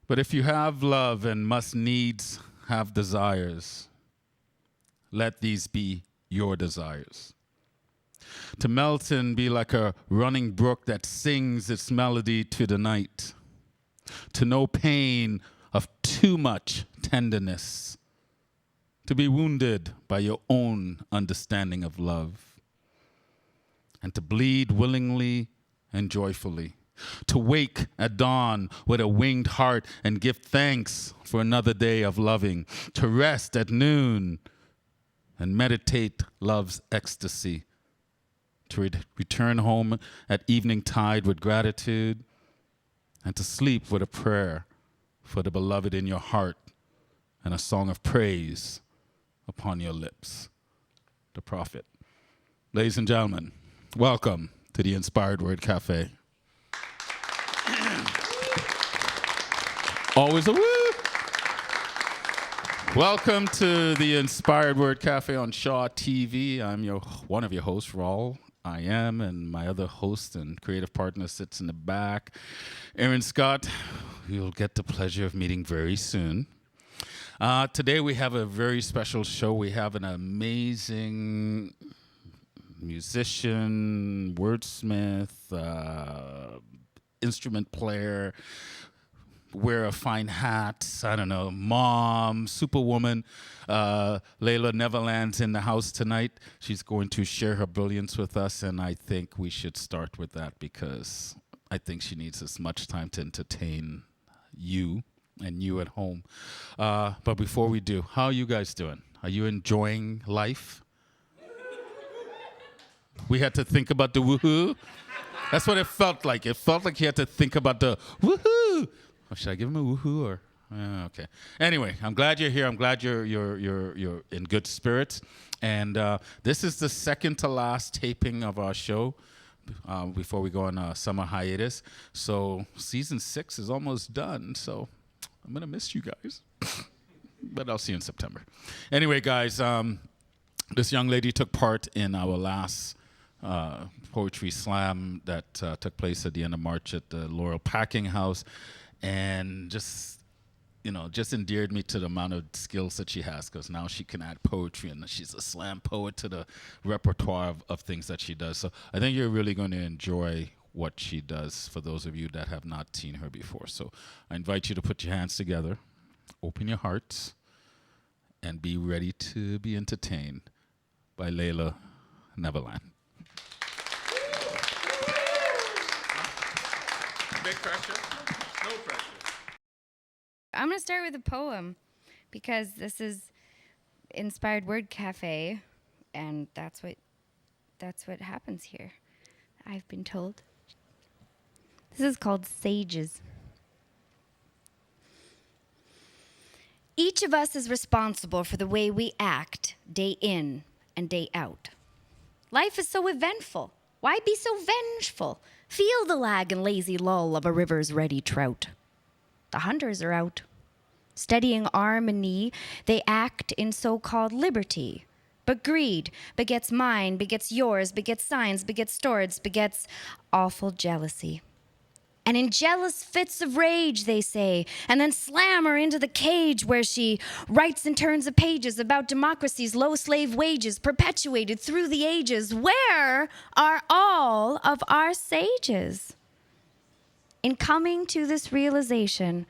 But if you have love and must needs have desires, let these be your desires. To melt and be like a running brook that sings its melody to the night. To know pain of too much tenderness. To be wounded by your own understanding of love. And to bleed willingly and joyfully. To wake at dawn with a winged heart and give thanks for another day of loving. To rest at noon and meditate love's ecstasy. To return home at evening tide with gratitude. And to sleep with a prayer for the beloved in your heart and a song of praise upon your lips. The prophet. Ladies and gentlemen, welcome to the Inspired Word Cafe. Always a woo! Welcome to the Inspired Word Cafe on Shaw TV. I'm one of your hosts, Raul. I am, and my other host and creative partner sits in the back, Aaron Scott, who you'll get the pleasure of meeting very soon. Today we have a very special show. We have an amazing musician, wordsmith, instrument player, wear a fine hat, I don't know, mom, superwoman. Leila Neverland's in the house tonight. She's going to share her brilliance with us, and I think we should start with that because I think she needs as much time to entertain you and you at home. But before we do, how are you guys doing? Are you enjoying life? We had to think about the woohoo. That's what it felt like. It felt like you had to think about the woohoo. Oh, should I give him a woohoo or? Okay. Anyway, I'm glad you're here. I'm glad you're in good spirits. And this is the second to last taping of our show before we go on a summer hiatus. So season 6 is almost done. So I'm gonna miss you guys, but I'll see you in September. Anyway, guys, this young lady took part in our last poetry slam that took place at the end of March at the Laurel Packing House. And just endeared me to the amount of skills that she has, because now she can add poetry and she's a slam poet to the repertoire of things that she does. So I think you're really going to enjoy what she does for those of you that have not seen her before. So I invite you to put your hands together, open your hearts, and be ready to be entertained by Leila Neverland. Big pressure? No pressure. I'm going to start with a poem because this is Inspired Word Cafe, and that's what happens here, I've been told. This is called Sages. Each of us is responsible for the way we act day in and day out. Life is so eventful. Why be so vengeful? Feel the lag and lazy lull of a river's ready trout. The hunters are out. Steadying arm and knee, they act in so-called liberty. But greed begets mine, begets yours, begets signs, begets storage, begets awful jealousy. And in jealous fits of rage, they say, and then slam her into the cage where she writes and turns the pages about democracy's low slave wages perpetuated through the ages. Where are all of our sages? In coming to this realization,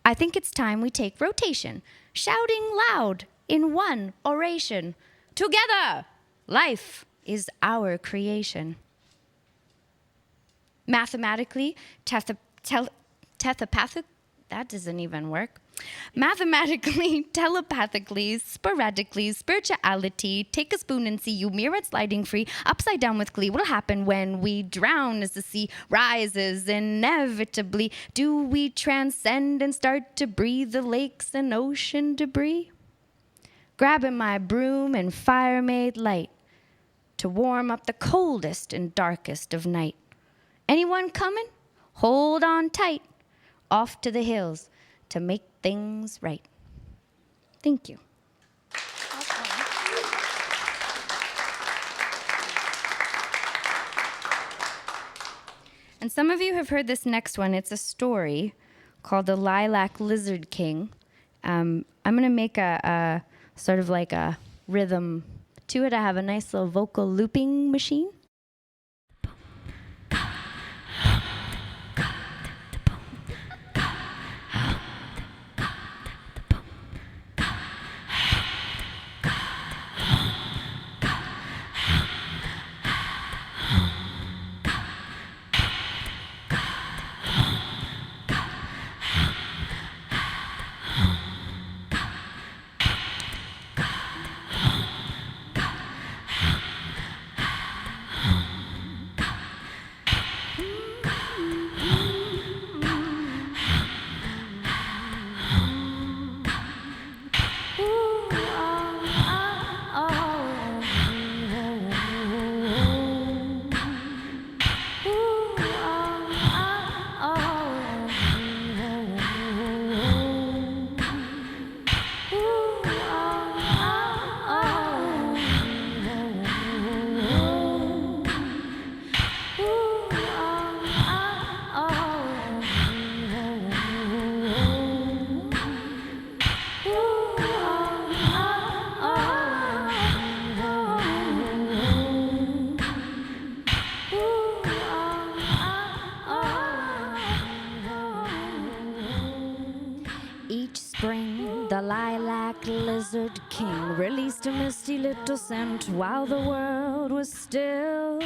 I think it's time we take rotation, shouting loud in one oration. Together, life is our creation. Mathematically, telepathic, that doesn't even work. Mathematically, telepathically, sporadically, spirituality, take a spoon and see you, mirror it sliding free, upside down with glee. What'll happen when we drown as the sea rises inevitably? Do we transcend and start to breathe the lakes and ocean debris? Grabbing my broom and fire-made light to warm up the coldest and darkest of night. Anyone coming? Hold on tight. Off to the hills to make things right. Thank you. And some of you have heard this next one. It's a story called the Lilac Lizard King. I'm going to make a sort of like a rhythm to it. I have a nice little vocal looping machine. Each spring, the Lilac Lizard King released a misty little scent while the world was still,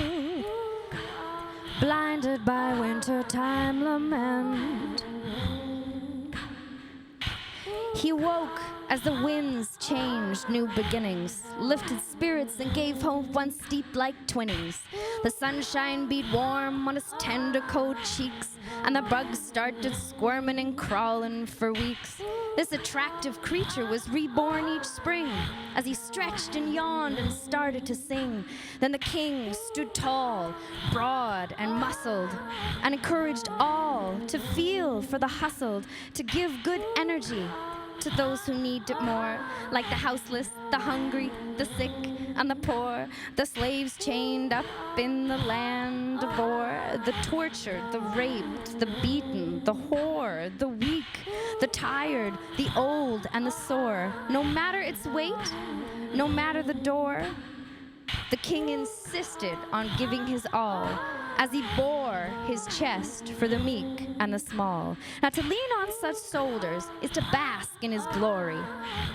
blinded by wintertime lament. He woke as the winds changed new beginnings, lifted spirits and gave hope once steep like twinnings. The sunshine beat warm on his tender cold cheeks, and the bugs started squirming and crawling for weeks. This attractive creature was reborn each spring as he stretched and yawned and started to sing. Then the king stood tall, broad and muscled, and encouraged all to feel for the hustled, to give good energy to those who need it more, like the houseless, the hungry, the sick, and the poor, the slaves chained up in the land of war, the tortured, the raped, the beaten, the whore, the weak, the tired, the old, and the sore. No matter its weight, no matter the door, the king insisted on giving his all as he bore his chest for the meek and the small. Now to lean on such shoulders is to bask in his glory.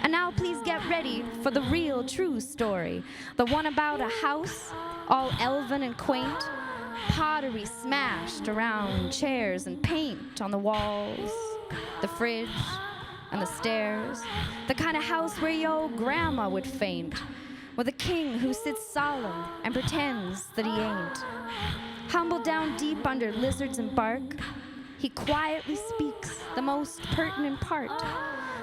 And now please get ready for the real true story, the one about a house all elven and quaint, pottery smashed around chairs and paint on the walls, the fridge and the stairs, the kind of house where your old grandma would faint, with a king who sits solemn and pretends that he ain't. Humbled down deep under lizards and bark, he quietly speaks the most pertinent part,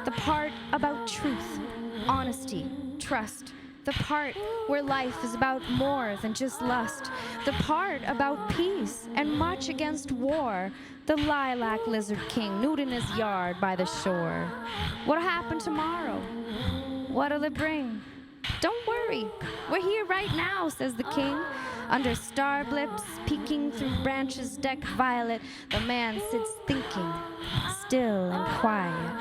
the part about truth, honesty, trust, the part where life is about more than just lust, the part about peace and march against war. The Lilac Lizard King nude in his yard by the shore. What'll happen tomorrow? What'll it bring? Don't worry, we're here right now, says the king. Under star blips, peeking through branches decked violet, the man sits thinking, still and quiet.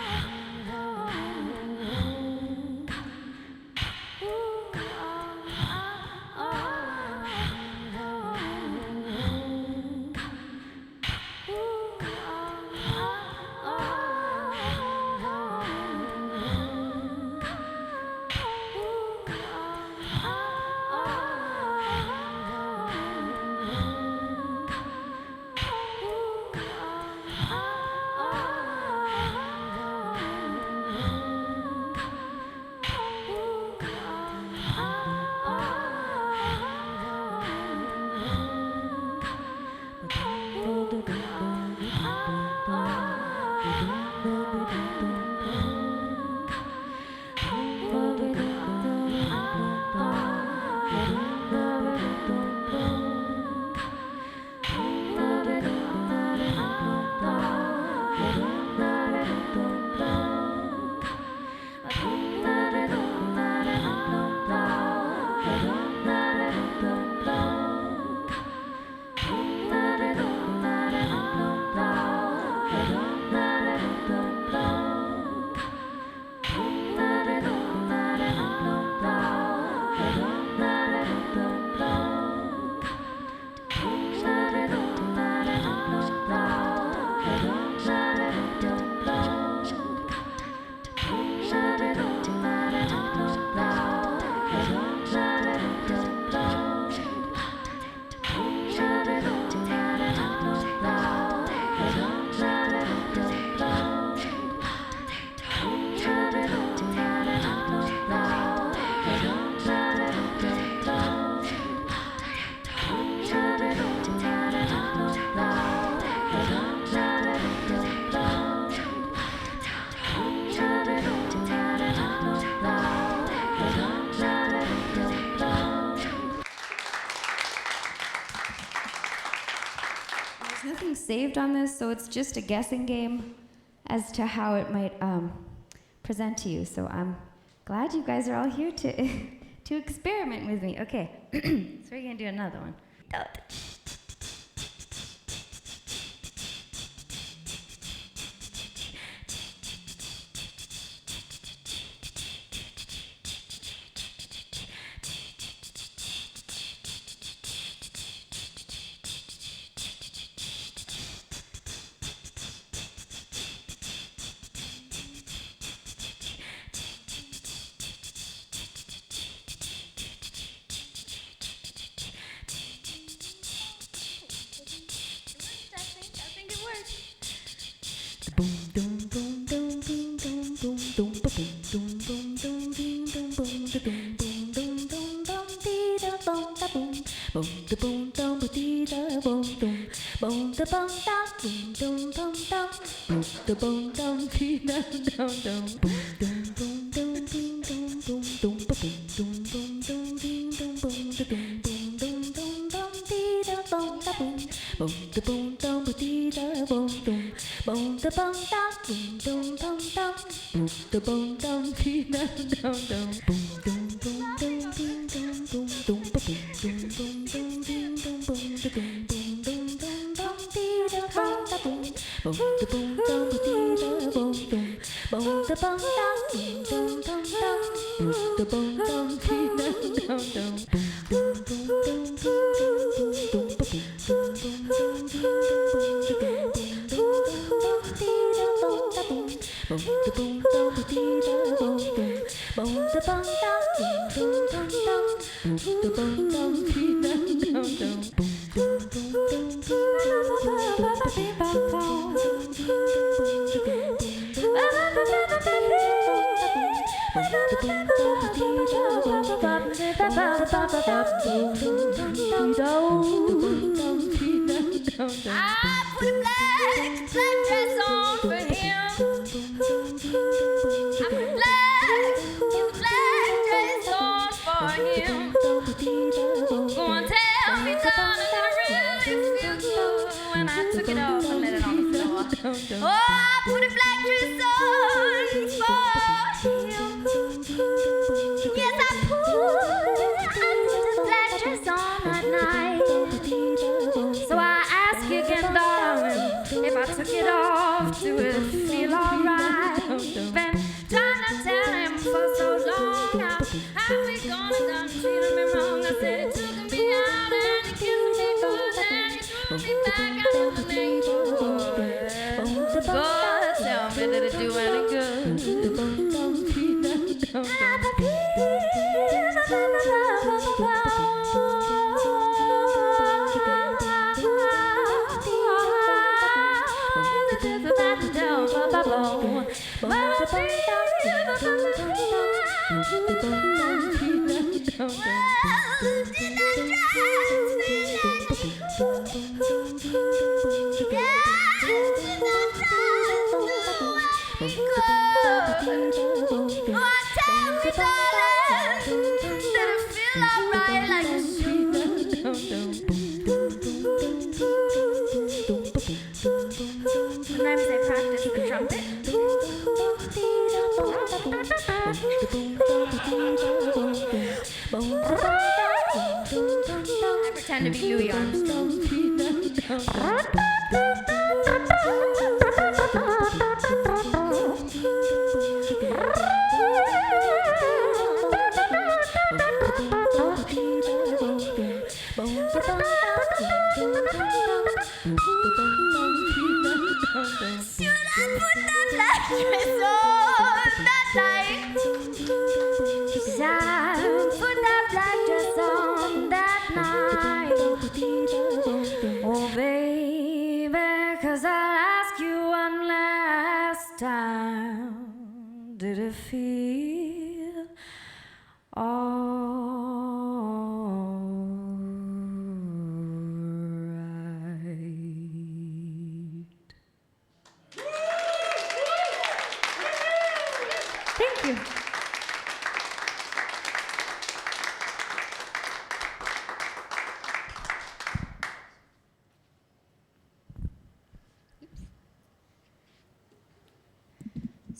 saved on this, so it's just a guessing game as to how it might present to you. So I'm glad you guys are all here to to experiment with me. Okay, so we're gonna do another one.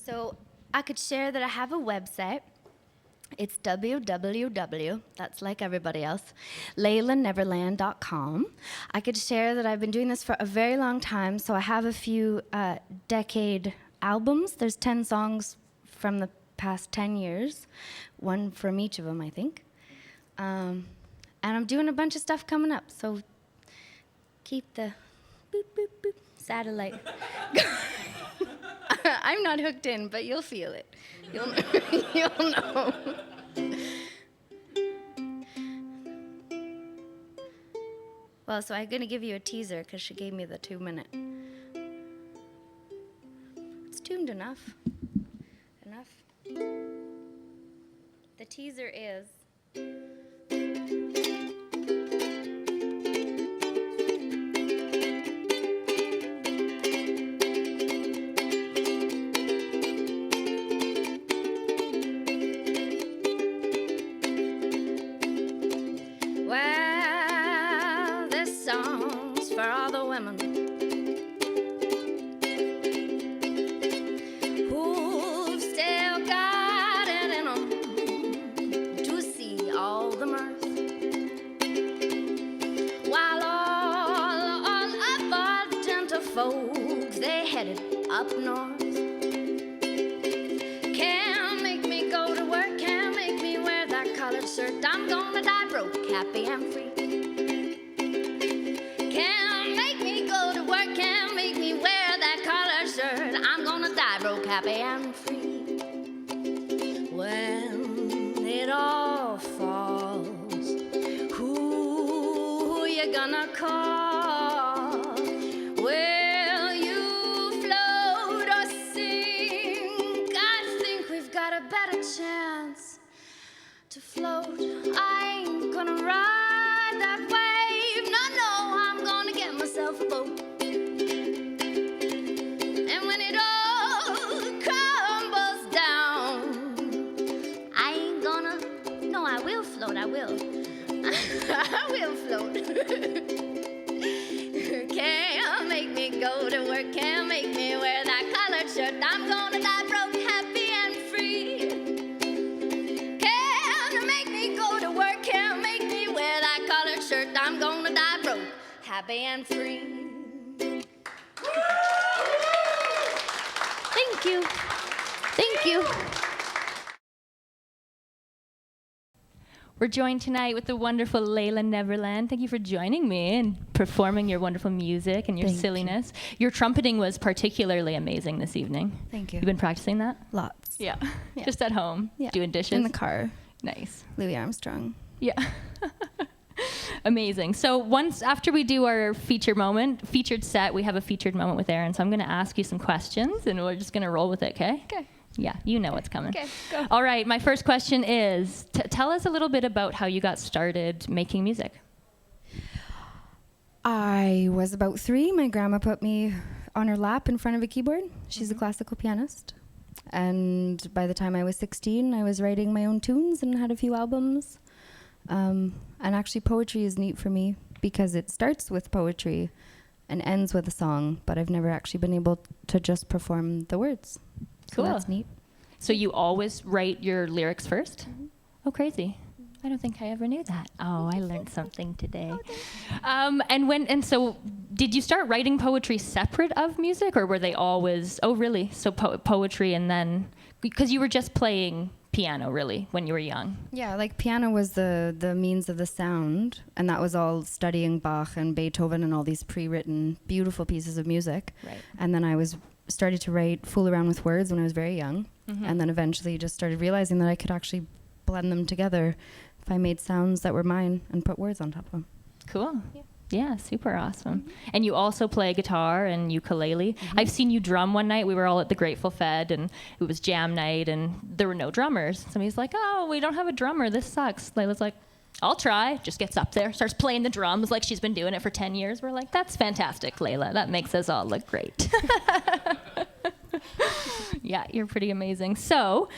So I could share that I have a website. It's www, that's like everybody else, leilaneverland.com. I could share that I've been doing this for a very long time, so I have a few decade albums. There's 10 songs from the past 10 years, one from each of them, I think. And I'm doing a bunch of stuff coming up, so keep the boop, boop, boop satellite. I'm not hooked in, but you'll feel it. You'll know. Well, so I'm going to give you a teaser because she gave me the 2-minute. It's tuned enough. Enough. The teaser is... Well, this song's for all the women who've still got it in 'em to see all the mirth, while all of our gentlefolks, they headed up north. Can't make me go to work, can't make me wear that collared shirt. I'm gonna die broke, happy and free. Can't make me go to work, can't make me wear that collared shirt. I'm gonna die broke, happy and free. When it all falls, who you gonna call? Will you float or sink? I think we've got a better chance to float. I ain't gonna ride that wave. No, I'm gonna get myself a boat. And when it all crumbles down, I ain't gonna... No, I will float, I will. I will float. Can't make me go to work, can't make me wear that collared shirt. I'm gonna die broke, happy and free. Can't make me go to work, can't make me wear that collared shirt. I'm gonna die broke, happy and free. Thank you. Thank you. We're joined tonight with the wonderful Leila Neverland. Thank you for joining me and performing your wonderful music and your Thank silliness. Your trumpeting was particularly amazing this evening. Thank you. You've been practicing that? Lots. Yeah. Yeah. Just at home, Yeah. doing dishes? In the car. Nice. Louis Armstrong. Yeah. Amazing. So once after we do our featured set, we have a featured moment with Erin. So I'm going to ask you some questions, and we're just going to roll with it, okay? Okay. Yeah, you know what's coming. Okay, go. All right, my first question is, tell us a little bit about how you got started making music. I was about 3. My grandma put me on her lap in front of a keyboard. She's a classical pianist. And by the time I was 16, I was writing my own tunes and had a few albums. And actually, poetry is neat for me because it starts with poetry and ends with a song, but I've never actually been able to just perform the words. So Cool. that's neat. So you always write your lyrics first? Oh, crazy. I don't think I ever knew that. Oh, I learned something today. So did you start writing poetry separate of music, or were they always, oh, really? So poetry and then, because you were just playing piano, really, when you were young. Yeah, like piano was the means of the sound, and that was all studying Bach and Beethoven and all these pre-written beautiful pieces of music. Right. And then I started to fool around with words when I was very young, and then eventually just started realizing that I could actually blend them together if I made sounds that were mine and put words on top of them. Cool. Yeah, super awesome. And you also play guitar and ukulele. I've seen you drum one night. We were all at the Grateful Fed, and it was jam night, and there were no drummers. Somebody's like, oh, we don't have a drummer. This sucks. Leila's like, I'll try. Just gets up there, starts playing the drums like she's been doing it for 10 years. We're like, that's fantastic, Leila. That makes us all look great. Yeah, you're pretty amazing. So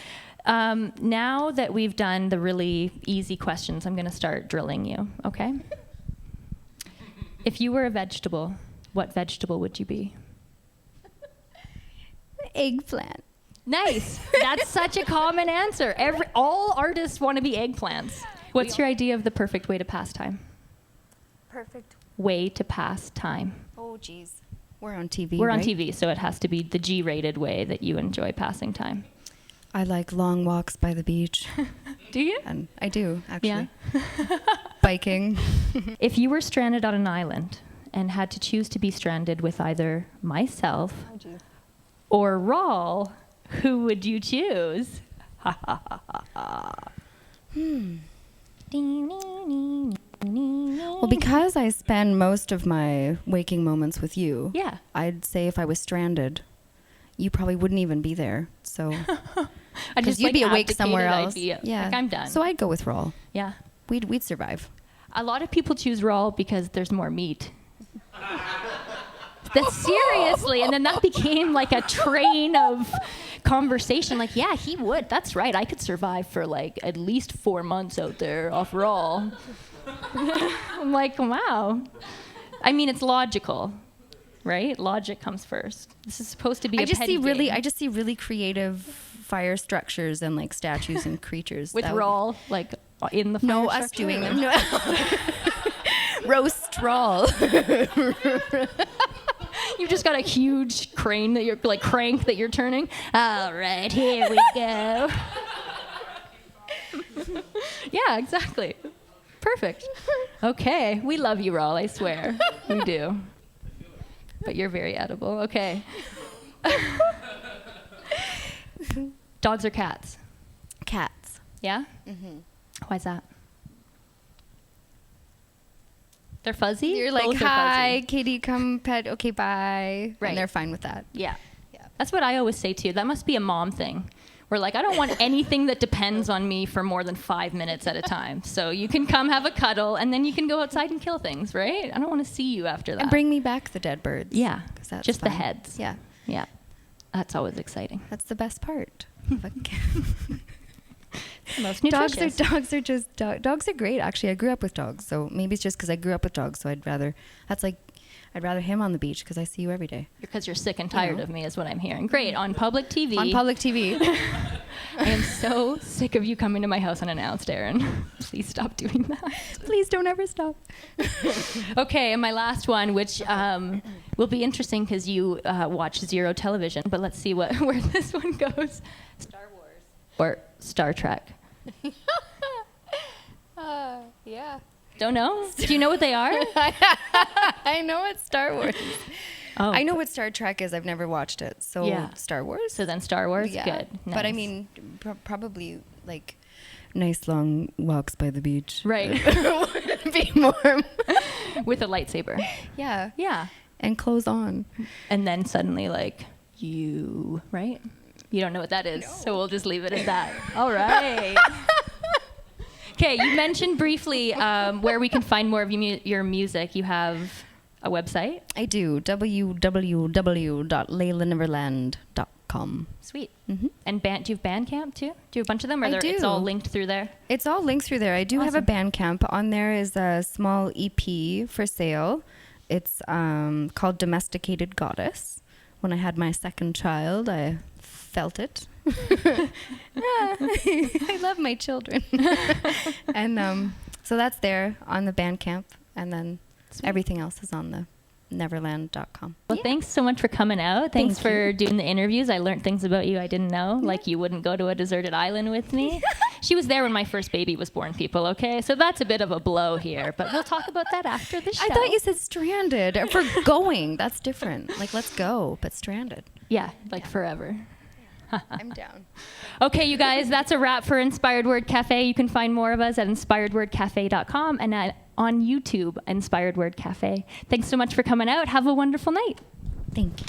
now that we've done the really easy questions, I'm going to start drilling you, okay? If you were a vegetable, what vegetable would you be? Eggplant. Nice. That's such a common answer. All artists want to be eggplants. What's your idea of the perfect way to pass time? Perfect. Way to pass time. Oh, geez. We're on TV. We're on right? TV, so it has to be the G-rated way that you enjoy passing time. I like long walks by the beach. Do you? And I do, actually. Yeah. Biking. If you were stranded on an island and had to choose to be stranded with either myself or Rawl, who would you choose? Well, because I spend most of my waking moments with you, Yeah. I'd say if I was stranded, you probably wouldn't even be there. So, I because you'd be awake somewhere else. Yeah. Yeah, Like, I'm done. So I'd go with Rawl. Yeah. We'd survive. A lot of people choose Rawl because there's more meat. That's seriously. And then that became like a train of conversation. Like, yeah, he would. That's right. I could survive for like at least 4 months out there off Rawl. I'm like, wow. I mean, it's logical, right? Logic comes first. This is supposed to be I a just petty see really, game. I just see really creative fire structures and like statues and creatures. With That would- Rawl, like in the fire No, us structure? doing them. No. Roast Rawl. You've just got a huge crane that you're like crank that you're turning. All right, here we go. Yeah, exactly. Perfect. Okay, we love you, Rawl. I swear, we do. But you're very edible. Okay. Dogs or cats? Cats. Yeah. Why's that? They're fuzzy. You're like, Both are hi, fuzzy. Katie, come pet. Okay, bye. Right. And they're fine with that. Yeah. Yeah. That's what I always say too. That must be a mom thing. We're like, I don't want anything that depends on me for more than 5 minutes at a time. So you can come have a cuddle and then you can go outside and kill things, right? I don't want to see you after that. And bring me back the dead birds. Yeah. 'Cause that's Just the fun. heads. Yeah. Yeah. That's always exciting. That's the best part. Most nutritious. Dogs are great. Actually, I grew up with dogs, so maybe it's just because I grew up with dogs. So I'd rather him on the beach because I see you every day Because you're sick and tired know. of me is what I'm hearing. Great. On public TV. on public TV. I am so sick of you coming to my house unannounced, Erin. Please stop doing that. Please don't ever stop. Okay, and my last one, which will be interesting because you watch zero television, but let's see where this one goes. Star Wars or Star Trek? Yeah. Don't know? Do you know what they are? I know it's Star Wars. Oh, I know what Star Trek is. I've never watched it. So Yeah. Star Wars. So then Star Wars? Yeah. Good. But I Nice. mean, probably like nice long walks by the beach. Right. Would be more. With a lightsaber. Yeah. Yeah. And clothes on. And then suddenly, like, you, right? You don't know what that is, so we'll just leave it at that. All right. Okay, you mentioned briefly where we can find more of your music. You have a website? I do. www.leilaneverland.com. Sweet. Mm-hmm. And do you have Bandcamp too? Do you have a bunch of them? Or I it's do. all linked through there? It's all linked through there. I do have a Bandcamp. On there is a small EP for sale. It's called Domesticated Goddess. When I had my second child, I felt it. I love my children. And so that's there on the Bandcamp. And then everything else is on the Neverland.com. Well, thanks so much for coming out. Thanks Thank for doing the interviews. I learned things about you I didn't know, like you wouldn't go to a deserted island with me. She was there when my first baby was born, people, okay? So that's a bit of a blow here, but we'll talk about that after the show. I thought you said stranded. Or for going. That's different. Like, let's go, but stranded. Yeah, like forever. I'm down. Okay, you guys, that's a wrap for Inspired Word Cafe. You can find more of us at inspiredwordcafe.com and on YouTube, Inspired Word Cafe. Thanks so much for coming out. Have a wonderful night. Thank you.